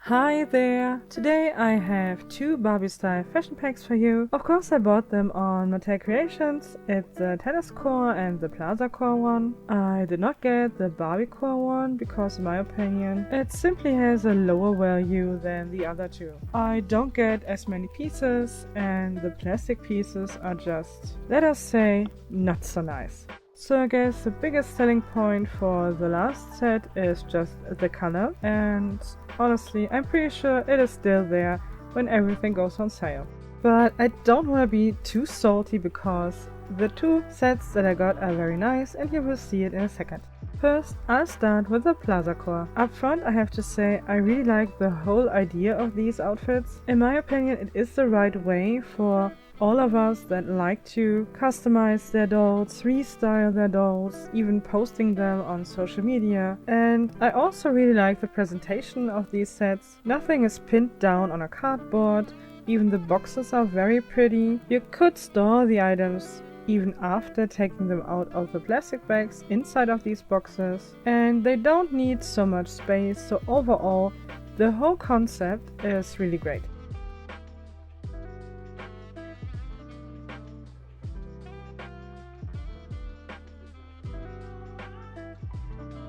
Hi there! Today I have two Barbie Style fashion packs for you. Of course I bought them on Mattel Creations. It's the Tenniscore and the Plazacore one. I did not get the Barbiecore one because in my opinion it simply has a lower value than the other two. I don't get as many pieces and the plastic pieces are just, let us say, not so nice. So I guess the biggest selling point for the last set is just the color, and honestly I'm pretty sure it is still there when everything goes on sale. But I don't want to be too salty because the two sets that I got are very nice and you will see it in a second. First, I'll start with the Plazacore. Up front I have to say I really like the whole idea of these outfits. In my opinion it is the right way for all of us that like to customize their dolls, restyle their dolls, even posting them on social media. And I also really like the presentation of these sets. Nothing is pinned down on a cardboard, even the boxes are very pretty. You could store the items even after taking them out of the plastic bags inside of these boxes, and they don't need so much space, so overall the whole concept is really great.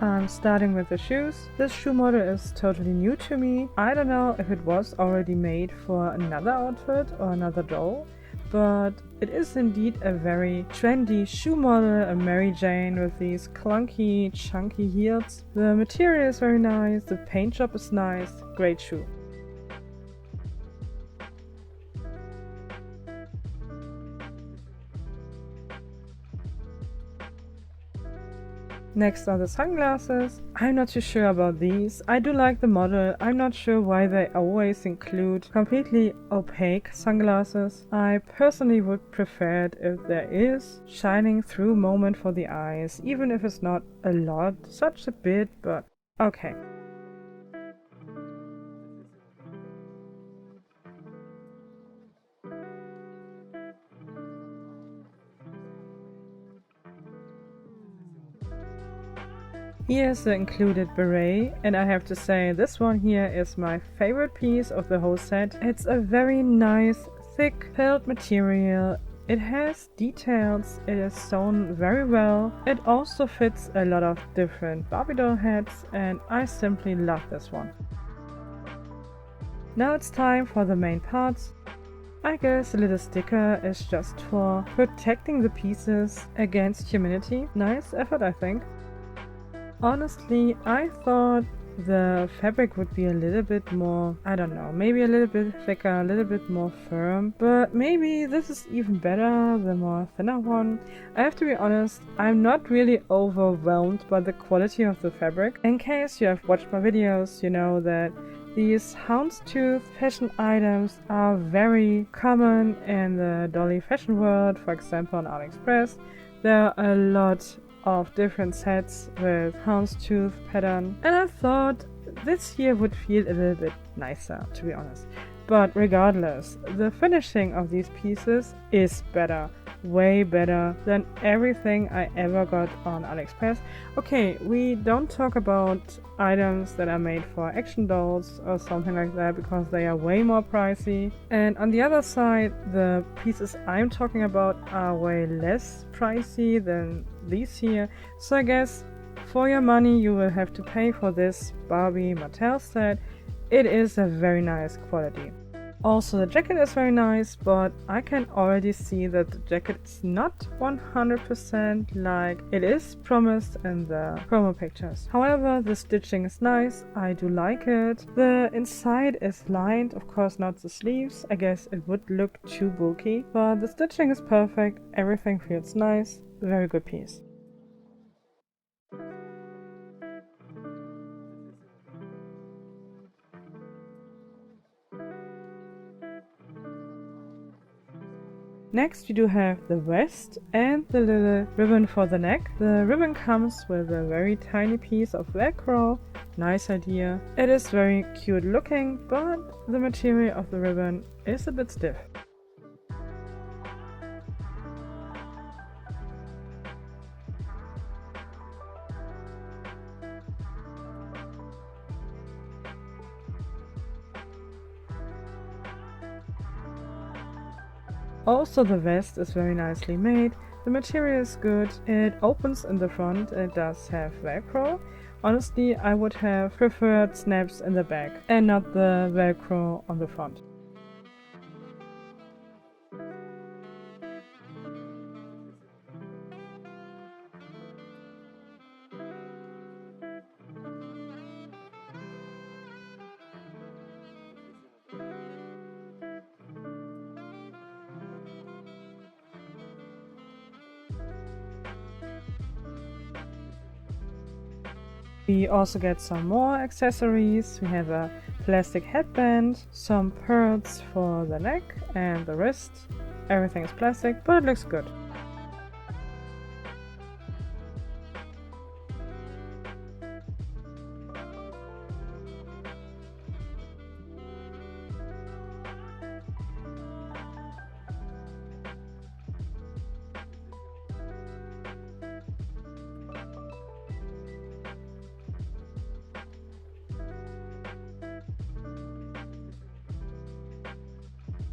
I'm starting with the shoes. This shoe model is totally new to me. I don't know if it was already made for another outfit or another doll, but it is indeed a very trendy shoe model, a Mary Jane with these clunky, chunky heels. The material is very nice, the paint job is nice, great shoe. Next are the sunglasses. I'm not too sure about these. I do like the model. I'm not sure why they always include completely opaque sunglasses. I personally would prefer it if there is shining through moment for the eyes, even if it's not a lot, such a bit, but okay. Here's the included beret, and I have to say this one here is my favorite piece of the whole set. It's a very nice, thick, felt material. It has details, it is sewn very well. It also fits a lot of different Barbie doll heads, and I simply love this one. Now it's time for the main parts. I guess the little sticker is just for protecting the pieces against humidity. Nice effort, I think. Honestly, I thought the fabric would be a little bit more, I don't know, maybe a little bit thicker, a little bit more firm, but maybe this is even better, the more thinner one. I have to be honest, I'm not really overwhelmed by the quality of the fabric. In case you have watched my videos, you know that these houndstooth fashion items are very common in the dolly fashion world. For example, on AliExpress, there are a lot of different sets with houndstooth pattern, and I thought this here would feel a little bit nicer, to be honest. But regardless, the finishing of these pieces is better, way better than everything I ever got on AliExpress. Okay, we don't talk about items that are made for action dolls or something like that because they are way more pricey. And on the other side, the pieces I'm talking about are way less pricey than these here. So I guess for your money you will have to pay for this Barbie Mattel set. It is a very nice quality. Also, the jacket is very nice, but I can already see that the jacket is not 100% like it is promised in the promo pictures. However, the stitching is nice, I do like it. The inside is lined, of course not the sleeves, I guess it would look too bulky, but the stitching is perfect, everything feels nice, very good piece. Next we do have the vest and the little ribbon for the neck. The ribbon comes with a very tiny piece of velcro. Nice idea. It is very cute looking, but the material of the ribbon is a bit stiff. Also, the vest is very nicely made. The material is good. It opens in the front. It does have Velcro. Honestly, I would have preferred snaps in the back and not the Velcro on the front. We also get some more accessories. We have a plastic headband, some pearls for the neck and the wrist. Everything is plastic, but it looks good.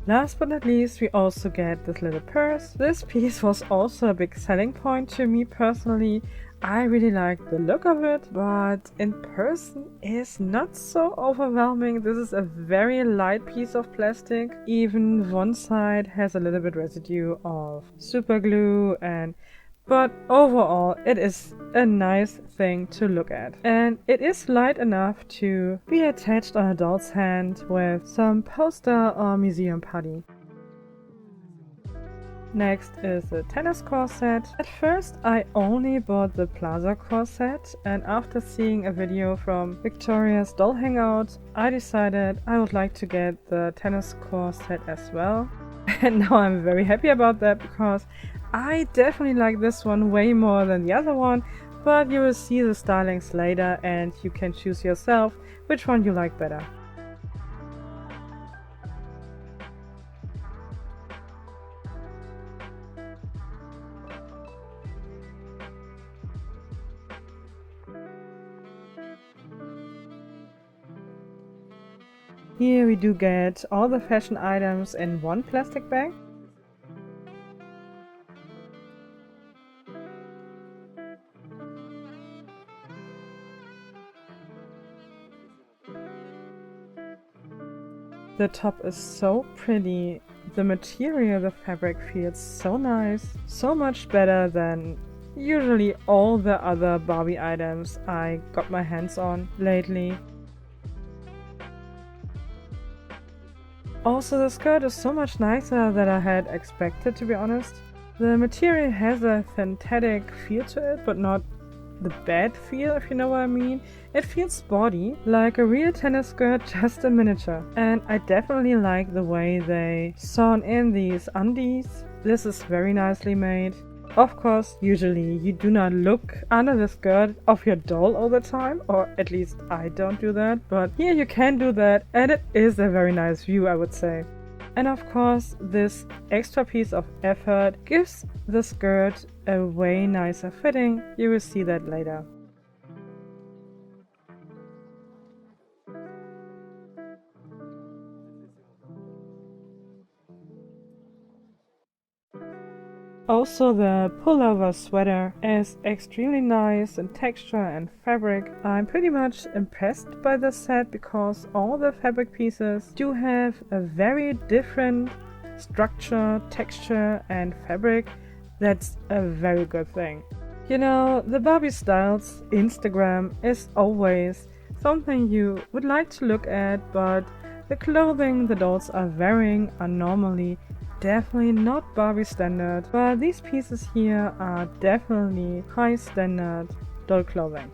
Last but not least, we also get this little purse. This piece was also a big selling point to me personally. I really like the look of it, but in person is not so overwhelming. This is a very light piece of plastic. Even one side has a little bit residue of super glue but overall, it is a nice thing to look at. And it is light enough to be attached on a doll's hand with some poster or museum putty. Next is the Tenniscore set. At first I only bought the Plazacore set, and after seeing a video from Victoria's Doll Hangout, I decided I would like to get the Tenniscore set as well. And now I'm very happy about that because I definitely like this one way more than the other one, but you will see the stylings later and you can choose yourself which one you like better. Here we do get all the fashion items in one plastic bag. The top is so pretty. The material, the fabric feels so nice. So much better than usually all the other Barbie items I got my hands on lately. Also, the skirt is so much nicer than I had expected, to be honest. The material has a synthetic feel to it, but not the bad feel, if you know what I mean. It feels sporty, like a real tennis skirt, just a miniature. And I definitely like the way they sewn in these undies. This is very nicely made. Of course, usually you do not look under the skirt of your doll all the time, or at least I don't do that, but here you can do that and it is a very nice view, I would say. And of course, this extra piece of effort gives the skirt a way nicer fitting. You will see that later. Also, the pullover sweater is extremely nice in texture and fabric. I'm pretty much impressed by this set because all the fabric pieces do have a very different structure, texture and fabric. That's a very good thing. You know, the Barbie Style's Instagram is always something you would like to look at, but the clothing the dolls are wearing are normally definitely not Barbie standard, but these pieces here are definitely high standard doll clothing.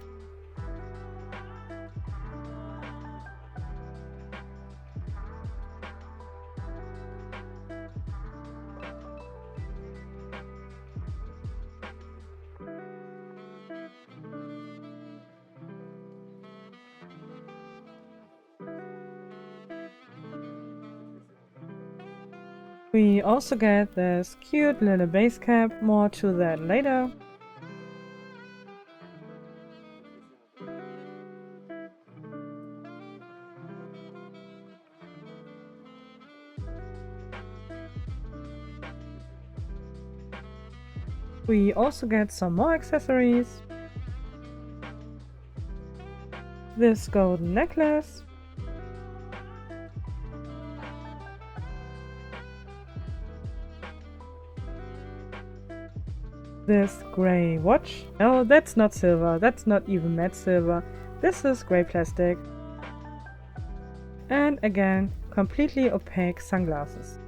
We also get this cute little base cap, more to that later. We also get some more accessories. This golden necklace. This grey watch. No, that's not silver. That's not even matte silver. This is grey plastic. And again, completely opaque sunglasses.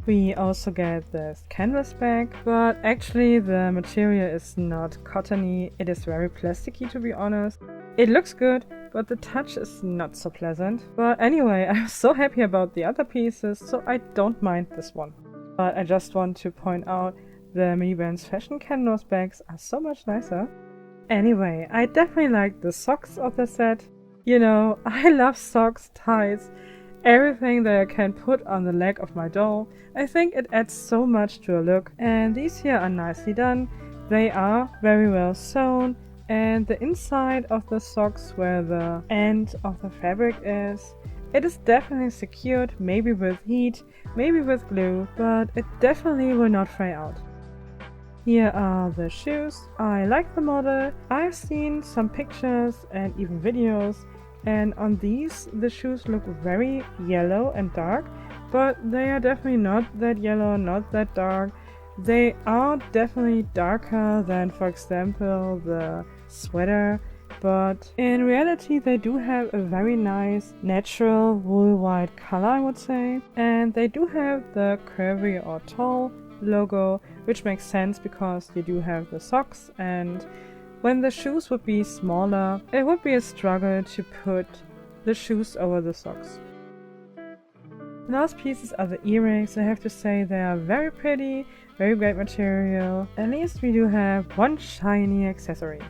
We also get this canvas bag, but actually the material is not cottony, it is very plasticky to be honest. It looks good, but the touch is not so pleasant. But anyway, I'm so happy about the other pieces, so I don't mind this one. But I just want to point out the Mini Brands fashion canvas bags are so much nicer. Anyway, I definitely like the socks of the set. You know, I love socks, ties, everything that I can put on the leg of my doll. I think it adds so much to a look, and these here are nicely done. They are very well sewn, and the inside of the socks where the end of the fabric is, it is definitely secured, maybe with heat, maybe with glue, but it definitely will not fray out. Here are the shoes. I like the model. I've seen some pictures and even videos, and on these the shoes look very yellow and dark, but they are definitely not that yellow, not that dark. They are definitely darker than, for example, the sweater, but in reality they do have a very nice natural wool white color, I would say, and they do have the curvy or tall logo, which makes sense because you do have the socks, and when the shoes would be smaller, it would be a struggle to put the shoes over the socks. The last pieces are the earrings. I have to say they are very pretty, very great material. At least we do have one shiny accessory.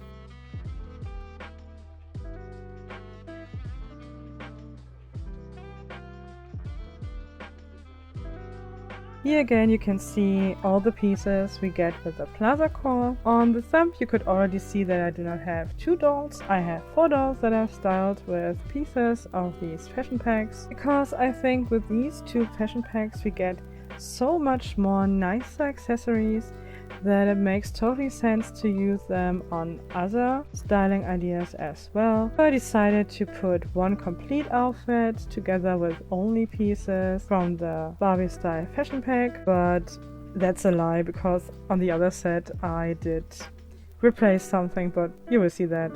Here again you can see all the pieces we get with the Plazacore. On the thumb you could already see that I do not have 2 dolls. I have 4 dolls that I've styled with pieces of these fashion packs, because I think with these 2 fashion packs we get so much more nicer accessories that it makes totally sense to use them on other styling ideas as well. So I decided to put one complete outfit together with only pieces from the Barbie Style fashion pack, but that's a lie because on the other set I did replace something, but you will see that.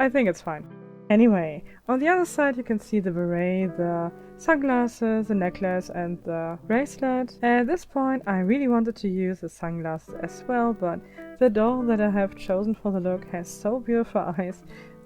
I think it's fine. Anyway, on the other side you can see the beret, the sunglasses, the necklace and the bracelet. At this point I really wanted to use the sunglasses as well, but the doll that I have chosen for the look has so beautiful eyes,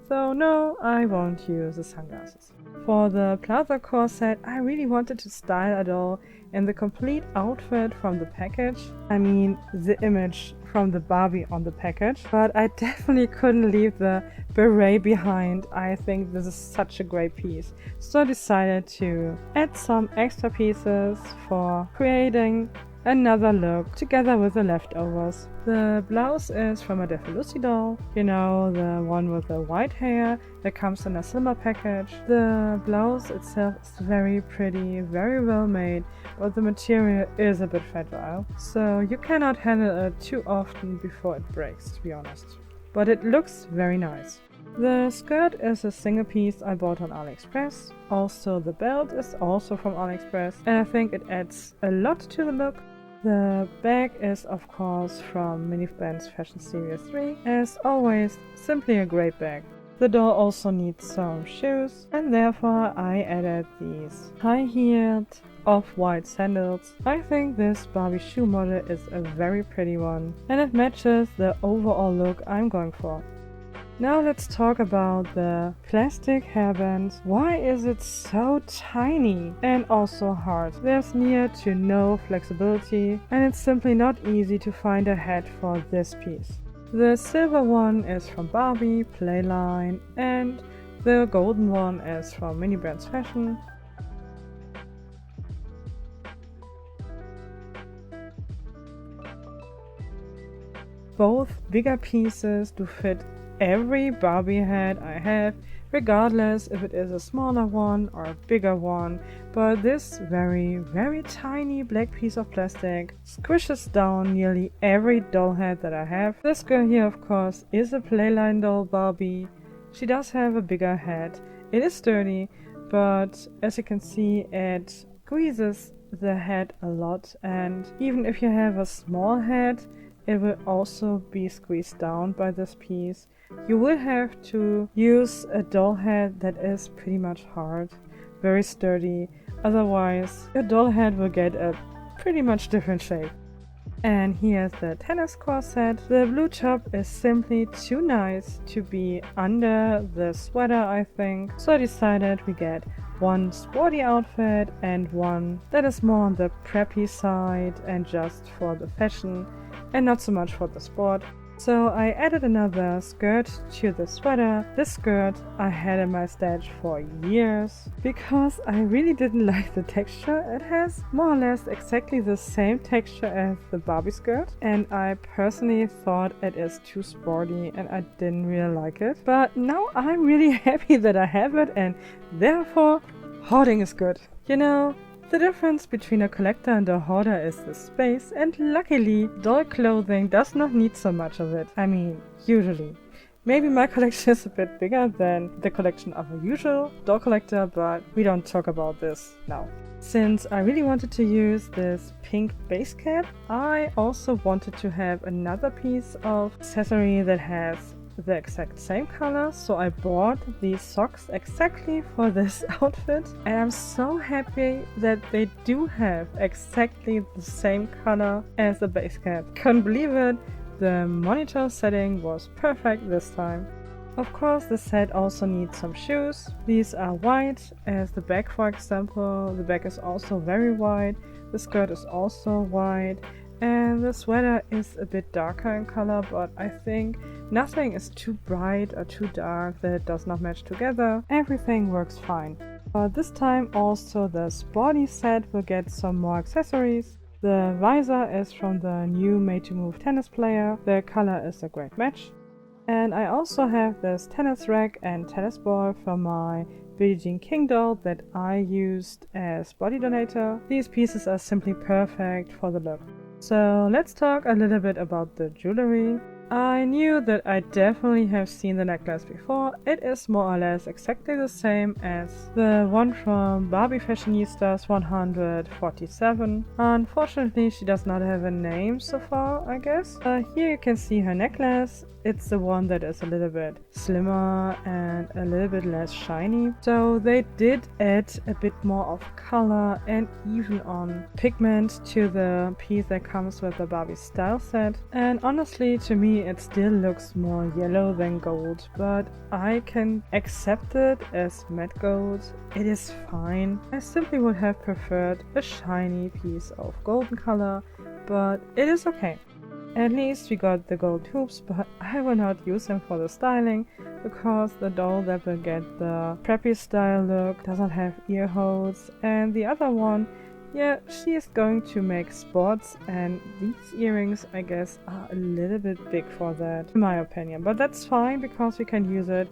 so no, I won't use the sunglasses. For the Plazacore set, I really wanted to style a doll in the complete outfit from the package. I mean, the image from the Barbie on the package, but I definitely couldn't leave the beret behind. I think this is such a great piece. So I decided to add some extra pieces for creating another look together with the leftovers. The blouse is from a Lucy doll, you know, the one with the white hair that comes in a silver package. The blouse itself is very pretty, very well made, but the material is a bit fragile, so you cannot handle it too often before it breaks, to be honest. But it looks very nice. The skirt is a single piece I bought on AliExpress. Also the belt is also from AliExpress, and I think it adds a lot to the look. The bag is of course from Mini Brands Fashion Series 3. As always, simply a great bag. The doll also needs some shoes, and therefore I added these high-heeled off-white sandals. I think this Barbie shoe model is a very pretty one, and it matches the overall look I'm going for. Now let's talk about the plastic hairband. Why is it so tiny and also hard? There's near to no flexibility, and it's simply not easy to find a head for this piece. The silver one is from Barbie, Playline, and the golden one is from Mini Brands Fashion. Both bigger pieces do fit every Barbie head I have, regardless if it is a smaller one or a bigger one, but this very, very tiny black piece of plastic squishes down nearly every doll head that I have. This girl here, of course, is a Playline doll Barbie. She does have a bigger head. It is sturdy, but as you can see, it squeezes the head a lot, and even if you have a small head, it will also be squeezed down by this piece. You will have to use a doll head that is pretty much hard, very sturdy, otherwise your doll head will get a pretty much different shape. And here's the Tenniscore set. The blue top is simply too nice to be under the sweater, I think. So I decided we get one sporty outfit and one that is more on the preppy side and just for the fashion and not so much for the sport. So I added another skirt to the sweater. This skirt I had in my stash for years because I really didn't like the texture. It has more or less exactly the same texture as the Barbie skirt, and I personally thought it is too sporty and I didn't really like it. But now I'm really happy that I have it, and therefore hoarding is good. You know, the difference between a collector and a hoarder is the space, and luckily doll clothing does not need so much of it. I mean, usually. Maybe my collection is a bit bigger than the collection of a usual doll collector, but we don't talk about this now. Since I really wanted to use this pink base cap, I also wanted to have another piece of accessory that has the exact same color, so I bought these socks exactly for this outfit, and I'm so happy that they do have exactly the same color as the base cap. Couldn't believe it. The monitor setting was perfect this time. Of course, the set also needs some shoes. These are white, as the back, for example. The back is also very white. The skirt is also white. And the sweater is a bit darker in color, but I think nothing is too bright or too dark that it does not match together. Everything works fine. But this time also the sporty set will get some more accessories. The visor is from the new Made to Move tennis player. The color is a great match. And I also have this tennis rack and tennis ball from my Billie Jean King doll that I used as body donator. These pieces are simply perfect for the look. So let's talk a little bit about the jewelry. I knew that I definitely have seen the necklace before. It is more or less exactly the same as the one from Barbie Fashionistas 147. Unfortunately, she does not have a name so far, I guess. Here you can see her necklace. It's the one that is a little bit slimmer and a little bit less shiny. So they did add a bit more of color and even on pigment to the piece that comes with the Barbie Style set. And honestly, to me, it still looks more yellow than gold, but I can accept it as matte gold. It is fine. I simply would have preferred a shiny piece of golden color, but it is okay. At least we got the gold hoops, but I will not use them for the styling because the doll that will get the preppy style look doesn't have ear holes, and the other one, yeah, she is going to make spots, and these earrings, I guess, are a little bit big for that, in my opinion. But that's fine because we can use it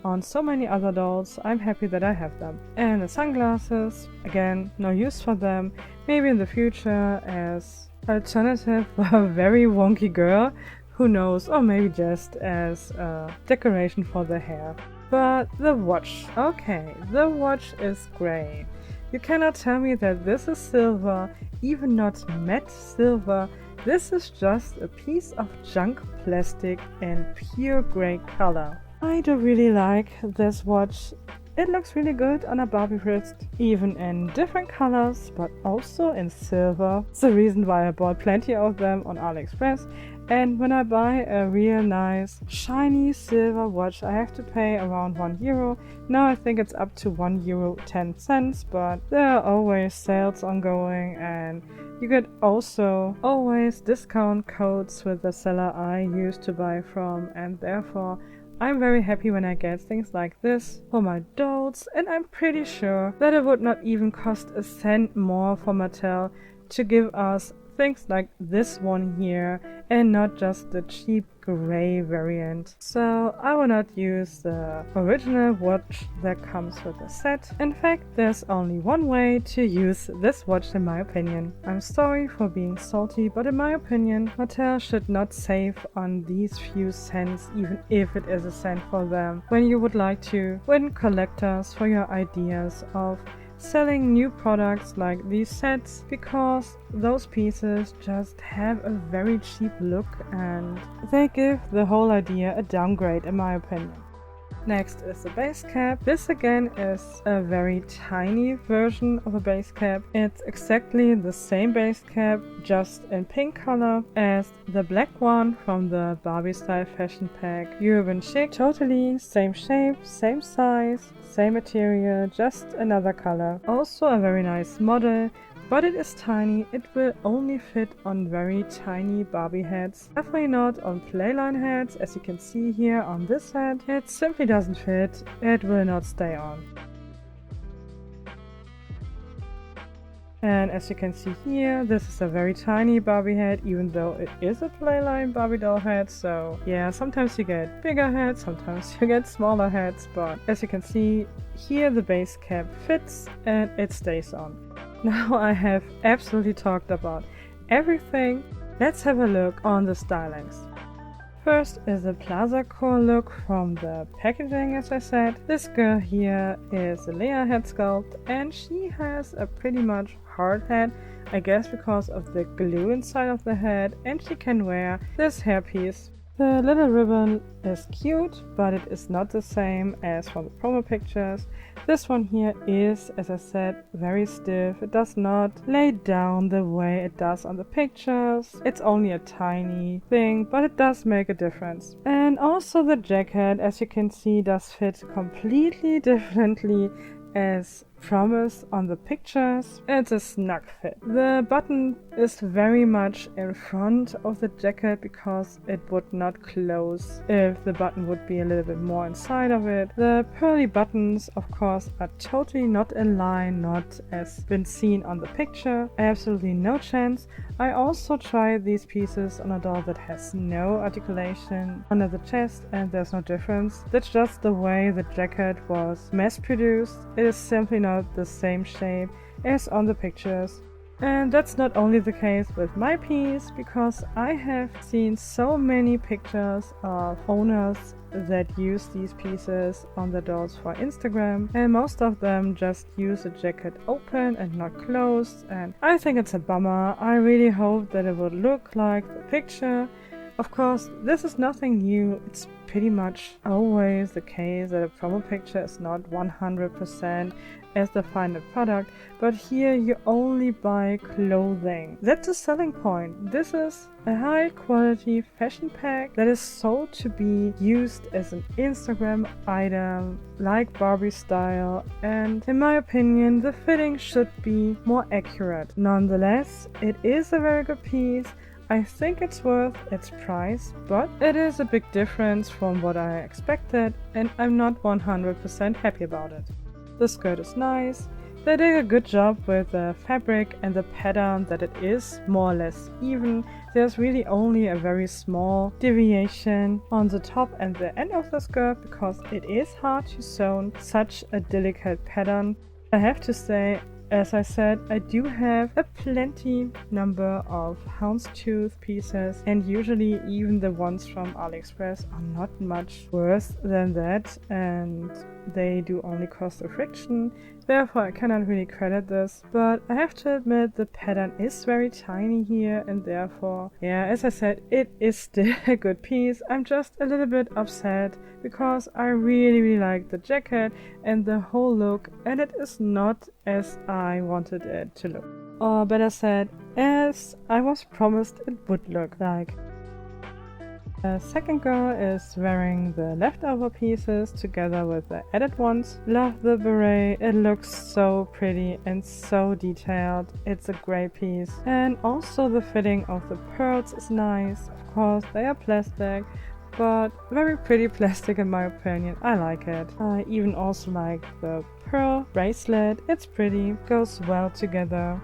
on so many other dolls. I'm happy that I have them. And the sunglasses, again, no use for them. Maybe in the future as alternative for a very wonky girl, who knows, or maybe just as a decoration for the hair. But the watch, okay, the watch is grey. You cannot tell me that this is silver, even not matte silver. This is just a piece of junk plastic in pure grey color. I do really like this watch. It looks really good on a Barbie wrist, even in different colors, but also in silver. It's the reason why I bought plenty of them on AliExpress. And when I buy a real nice shiny silver watch, I have to pay around €1. Now I think it's up to €1.10, but there are always sales ongoing, and you get also always discount codes with the seller I used to buy from, and therefore I'm very happy when I get things like this for my dolls, and I'm pretty sure that it would not even cost a cent more for Mattel to give us things like this one here and not just the cheap gray variant. So I will not use the original watch that comes with the set. In fact, there's only one way to use this watch in my opinion. I'm sorry for being salty, but in my opinion, Mattel should not save on these few cents, even if it is a cent for them, when you would like to win collectors for your ideas of selling new products like these sets, because those pieces just have a very cheap look and they give the whole idea a downgrade in my opinion. Next is the base cap. This again is a very tiny version of a base cap. It's exactly the same base cap, just in pink color as the black one from the Barbie Style fashion pack. Urban chic, totally same shape, same size, same material, just another color. Also a very nice model, but it is tiny. It will only fit on very tiny Barbie heads. Definitely not on playline heads, as you can see here on this head. It simply doesn't fit. It will not stay on. And as you can see here, this is a very tiny Barbie head, even though it is a playline Barbie doll head. So yeah, sometimes you get bigger heads, sometimes you get smaller heads, but as you can see here, the base cap fits and it stays on. Now I have absolutely talked about everything. Let's have a look on the stylings. First is the Plazacore look from the packaging, as I said. This girl here is a Leia head sculpt and she has a pretty much hard head, I guess because of the glue inside of the head, and she can wear this hairpiece. The little ribbon is cute, but it is not the same as from the promo pictures. This one here is, as I said, very stiff. It does not lay down the way it does on the pictures. It's only a tiny thing, but it does make a difference. And also the jacket, as you can see, does fit completely differently as promised on the pictures. It's a snug fit. The button is very much in front of the jacket because it would not close if the button would be a little bit more inside of it. The pearly buttons, of course, are totally not in line, not as been seen on the picture. Absolutely no chance. I also tried these pieces on a doll that has no articulation under the chest and there's no difference. That's just the way the jacket was mass produced. It is simply not the same shape as on the pictures. And that's not only the case with my piece, because I have seen so many pictures of owners that use these pieces on the dolls for Instagram, and most of them just use the jacket open and not closed, and I think it's a bummer. I really hope that it would look like the picture. Of course, this is nothing new. It's pretty much always the case that a promo picture is not 100% as the final product, but here you only buy clothing. That's a selling point. This is a high quality fashion pack that is sold to be used as an Instagram item like Barbie Style, and in my opinion the fitting should be more accurate. Nonetheless, it is a very good piece. I think it's worth its price, but it is a big difference from what I expected and I'm not 100% happy about it. The skirt is nice. They did a good job with the fabric and the pattern, that it is more or less even. There's really only a very small deviation on the top and the end of the skirt because it is hard to sew such a delicate pattern. I have to say, as I said, I do have a plenty number of houndstooth pieces, and usually even the ones from AliExpress are not much worse than that, and they do only cost a fraction. Therefore I cannot really credit this, but I have to admit the pattern is very tiny here, and therefore, yeah, as I said, it is still a good piece. I'm just a little bit upset because I really like the jacket and the whole look, and it is not as I wanted it to look. Or better said, as I was promised it would look like. The second girl is wearing the leftover pieces together with the added ones. Love the beret, it looks so pretty and so detailed. It's a great piece. And also the fitting of the pearls is nice. Of course they are plastic, but very pretty plastic in my opinion. I like it. I even also like the pearl bracelet. It's pretty, goes well together.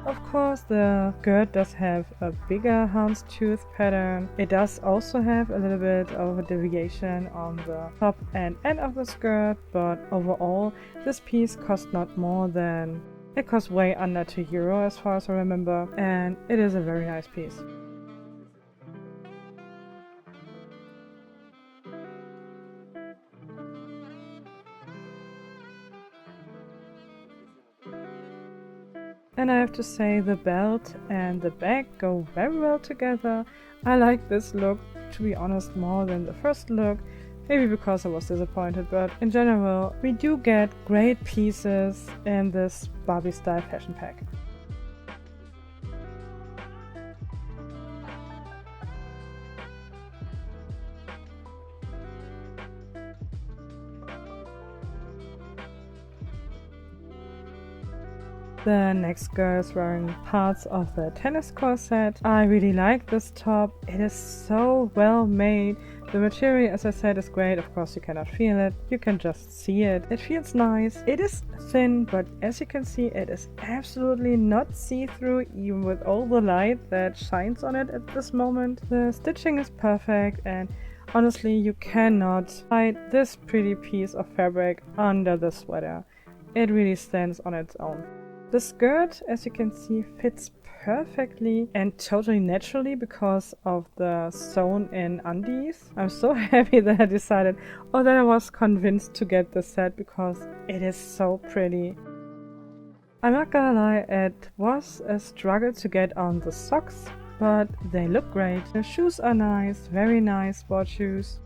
Of course, the skirt does have a bigger houndstooth pattern. It does also have a little bit of a deviation on the top and end of the skirt, but overall this piece cost not more than, it cost way under €2 as far as I remember, and it is a very nice piece. And I have to say the belt and the bag go very well together. I like this look, to be honest, more than the first look. Maybe because I was disappointed, but in general, we do get great pieces in this Barbie Style fashion pack. The next girl is wearing parts of the Tenniscore set. I really like this top. It is so well made. The material, as I said, is great. Of course, you cannot feel it. You can just see it. It feels nice. It is thin, but as you can see, it is absolutely not see-through, even with all the light that shines on it at this moment. The stitching is perfect, and honestly, you cannot hide this pretty piece of fabric under the sweater. It really stands on its own. The skirt, as you can see, fits perfectly and totally naturally because of the sewn-in undies. I'm so happy that I decided, or that I was convinced to get this set because it is so pretty. I'm not gonna lie, it was a struggle to get on the socks, but they look great. The shoes are nice, very nice sport shoes.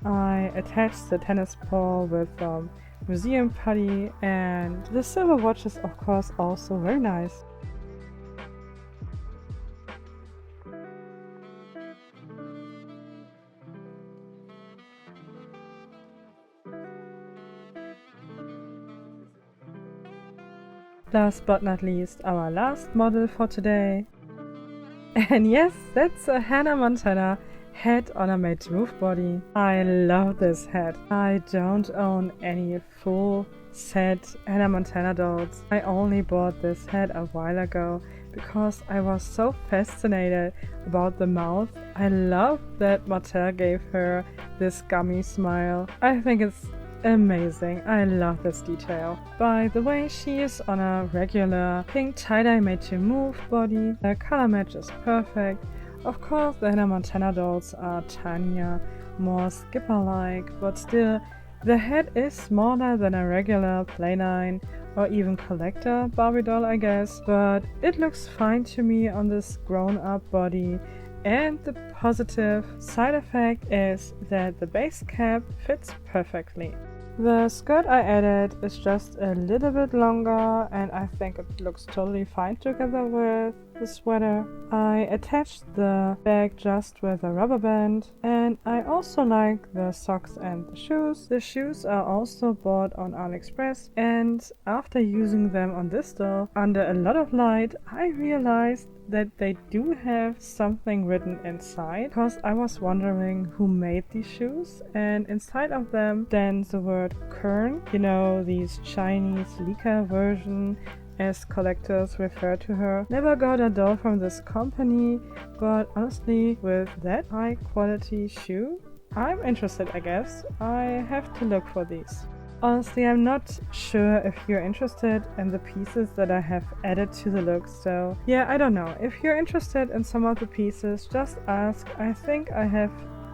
I attached the tennis ball with museum putty, and the silver watch is of course also very nice. Last but not least, our last model for today. And yes, that's a Hannah Montana hat on a made to move body. I love this hat. I don't own any full set Hannah Montana dolls. I only bought this hat a while ago because I was so fascinated about the mouth. I love that Mattel gave her this gummy smile. I think it's amazing. I love this detail. By the way, she is on a regular pink tie-dye made to move body. The color match is perfect. Of course, the Hannah Montana dolls are tinier, more skipper-like, but still, the head is smaller than a regular plain or even collector Barbie doll, I guess, but it looks fine to me on this grown-up body. And the positive side effect is that the base cap fits perfectly. The skirt I added is just a little bit longer, and I think it looks totally fine together with the sweater. I attached the bag just with a rubber band, and I also like the socks and the shoes. The shoes are also bought on AliExpress, and after using them on this doll under a lot of light, I realized that they do have something written inside, because I was wondering who made these shoes, and inside of them stands the word Kern, you know, these Chinese Lika version as collectors refer to her. Never got a doll from this company, but honestly, with that high quality shoe, I'm interested, I guess. I have to look for these. Honestly, I'm not sure if you're interested in the pieces that I have added to the look, so yeah, I don't know. If you're interested in some of the pieces, just ask. I think I have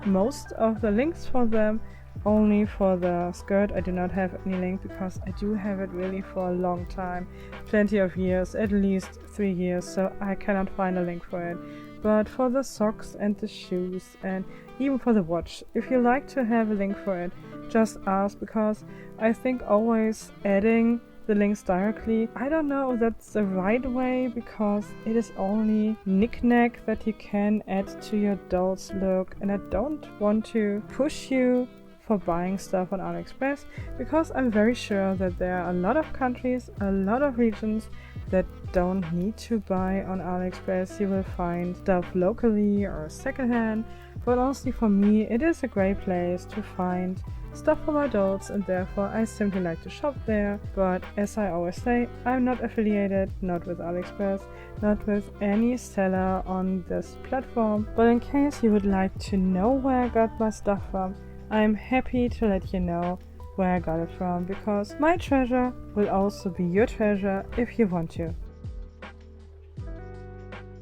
most of the links for them. Only for the skirt I do not have any link because I do have it really for a long time. Plenty of years, at least 3 years, so I cannot find a link for it. But for the socks and the shoes and even for the watch, if you like to have a link for it, just ask, because I think always adding the links directly, I don't know if that's the right way, because it is only knick-knack that you can add to your doll's look, and I don't want to push you for buying stuff on AliExpress, because I'm very sure that there are a lot of countries, a lot of regions that don't need to buy on AliExpress. You will find stuff locally or secondhand, but honestly for me it is a great place to find stuff for my adults, and therefore I simply like to shop there. But as I always say, I'm not affiliated, not with AliExpress, not with any seller on this platform. But in case you would like to know where I got my stuff from, I'm happy to let you know where I got it from, because my treasure will also be your treasure if you want to.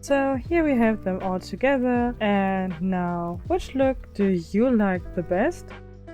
So here we have them all together, and now, which look do you like the best?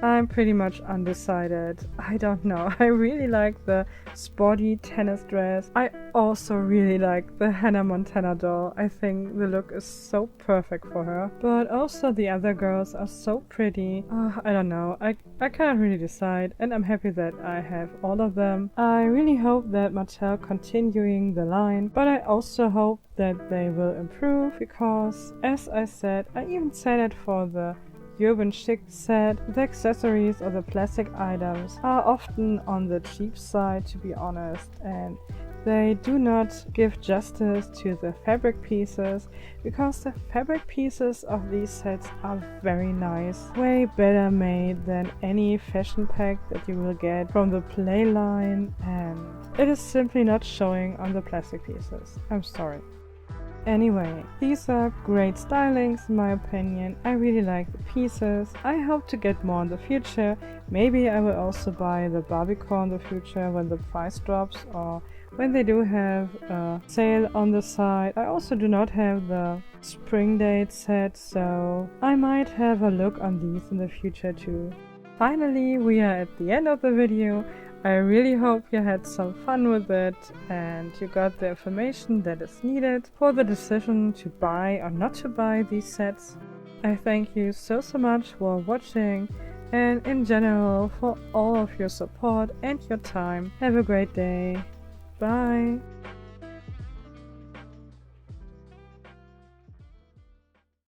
I'm pretty much undecided. I don't know. I really like the sporty tennis dress. I also really like the Hannah Montana doll. I think the look is so perfect for her. But also the other girls are so pretty. I don't know. I can't really decide, and I'm happy that I have all of them. I really hope that Mattel continuing the line, but I also hope that they will improve, because as I said, I even said it for the urban chic set, the accessories or the plastic items are often on the cheap side, to be honest, and they do not give justice to the fabric pieces, because the fabric pieces of these sets are very nice, way better made than any fashion pack that you will get from the Play line, and it is simply not showing on the plastic pieces. I'm sorry. Anyway, these are great stylings in my opinion. I really like the pieces. I hope to get more in the future. Maybe I will also buy the Barbicore in the future when the price drops, or when they do have a sale on the side. I also do not have the spring date set, so I might have a look on these in the future too. Finally, we are at the end of the video. I really hope you had some fun with it and you got the information that is needed for the decision to buy or not to buy these sets. I thank you so much for watching, and in general for all of your support and your time. Have a great day. Bye!